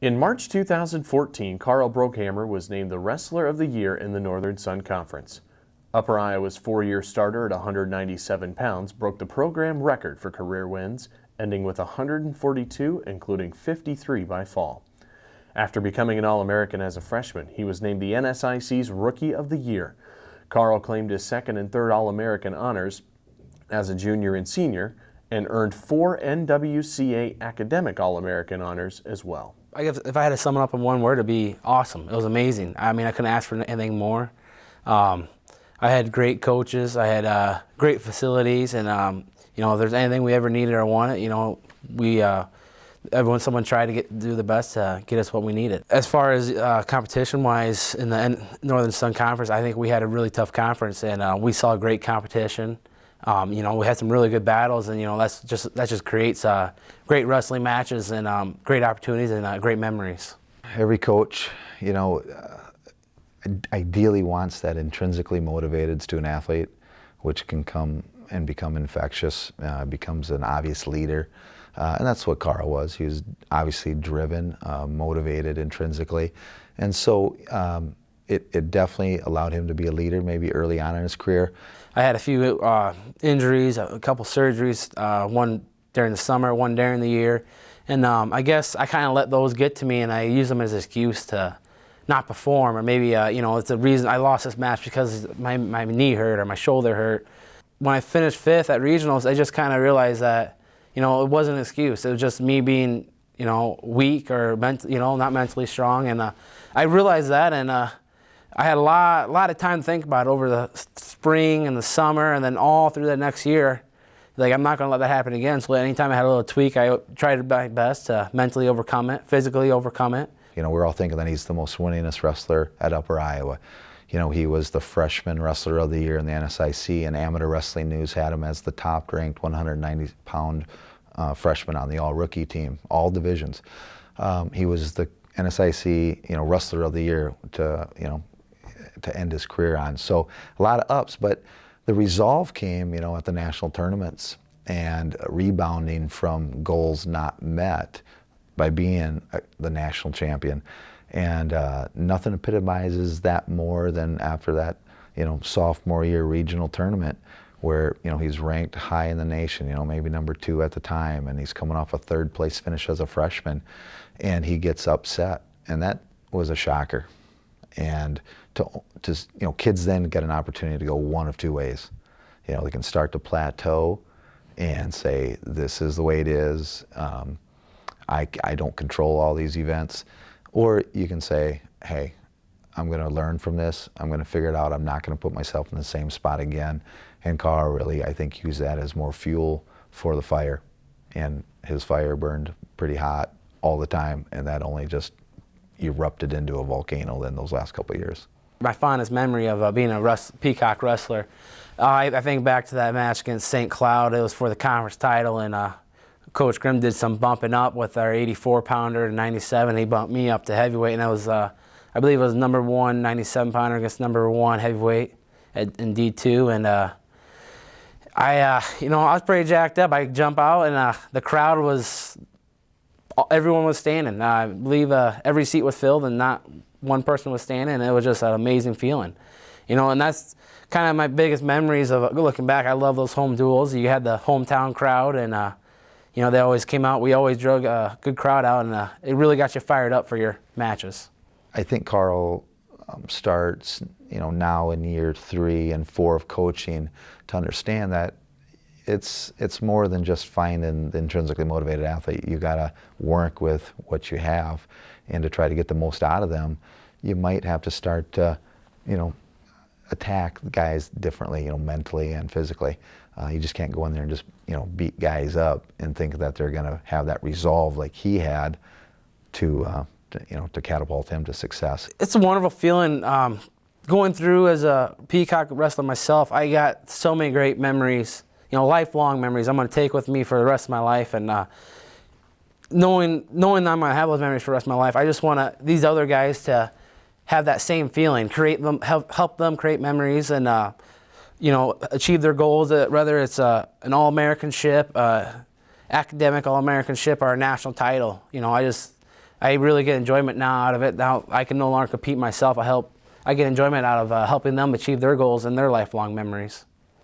In March 2014, Carl Broghammer was named the Wrestler of the Year in the Northern Sun Conference. Upper Iowa's four-year starter at 197 pounds broke the program record for career wins, ending with 142, including 53 by fall. After becoming an All-American as a freshman, he was named the NSIC's Rookie of the Year. Carl claimed his second and third All-American honors as a junior and senior, and earned 4 NWCA academic All-American honors as well. I guess if I had to sum it up in one word, it'd be awesome. It was amazing. I mean, I couldn't ask for anything more. I had great coaches. I had great facilities, and you know, if there's anything we ever needed or wanted, you know, someone tried to do the best to get us what we needed. As far as competition-wise in the Northern Sun Conference, I think we had a really tough conference, and we saw great competition. You know, we had some really good battles, and you know, that just creates great wrestling matches and great opportunities and great memories. Every coach, you know, ideally wants that intrinsically motivated student athlete, which can come and become infectious, becomes an obvious leader, and that's what Carl was. He was obviously driven, motivated intrinsically, and so it definitely allowed him to be a leader maybe early on in his career. I had a few injuries, a couple surgeries, one during the summer, one during the year, and I guess I kind of let those get to me, and I use them as an excuse to not perform, or maybe you know, it's the reason I lost this match because my knee hurt or my shoulder hurt. When I finished 5th at regionals, I just kind of realized that, you know, it wasn't an excuse. It was just me being, you know, weak or not mentally strong, and I realized that, and I had a lot of time to think about it over the spring and the summer, and then all through the next year. Like, I'm not going to let that happen again. So anytime I had a little tweak, I tried my best to mentally overcome it, physically overcome it. You know, we're all thinking that he's the most winningest wrestler at Upper Iowa. You know, he was the freshman wrestler of the year in the NSIC, and Amateur Wrestling News had him as the top-ranked 190-pound freshman on the all-rookie team, all divisions. He was the NSIC, you know, wrestler of the year to end his career on. So a lot of ups, but the resolve came, you know, at the national tournaments and rebounding from goals not met by being the national champion. And nothing epitomizes that more than after that, you know, sophomore year regional tournament where, you know, he's ranked high in the nation, you know, maybe number 2 at the time, and he's coming off a 3rd place finish as a freshman, and he gets upset, and that was a shocker. And to you know, kids then get an opportunity to go one of two ways. You know, they can start to plateau and say, this is the way it is. I don't control all these events. Or you can say, hey, I'm going to learn from this. I'm going to figure it out. I'm not going to put myself in the same spot again. And Carl really, I think, used that as more fuel for the fire. And his fire burned pretty hot all the time, and that only just erupted into a volcano then those last couple of years. My fondest memory of being a Peacock wrestler, I think back to that match against St. Cloud. It was for the conference title, and Coach Grimm did some bumping up with our 84-pounder to 97. He bumped me up to heavyweight, and that was, I believe it was number 1 97-pounder against number 1 heavyweight in D2, and you know, I was pretty jacked up. I jump out, and the crowd was, everyone was standing. I believe every seat was filled, and not one person was standing, and it was just an amazing feeling. You know, and that's kind of my biggest memories of looking back. I love those home duels. You had the hometown crowd, and you know, they always came out. We always drug a good crowd out, and it really got you fired up for your matches. I think Carl starts, you know, now in year 3 and 4 of coaching to understand that it's more than just finding the intrinsically motivated athlete. You got to work with what you have, and to try to get the most out of them, you might have to start to, you know, attack guys differently, you know, mentally and physically. You just can't go in there and just, you know, beat guys up and think that they're going to have that resolve like he had to you know, to catapult him to success. It's a wonderful feeling. Going through as a Peacock wrestler myself, I got so many great memories, you know, lifelong memories I'm going to take with me for the rest of my life, and knowing I'm going to have those memories for the rest of my life, I just want these other guys to have that same feeling, create them, help them create memories, and you know, achieve their goals. Whether it's an All-Americanship, academic All-Americanship, or a national title. You know, I I really get enjoyment now out of it. Now I can no longer compete myself. I get enjoyment out of helping them achieve their goals and their lifelong memories.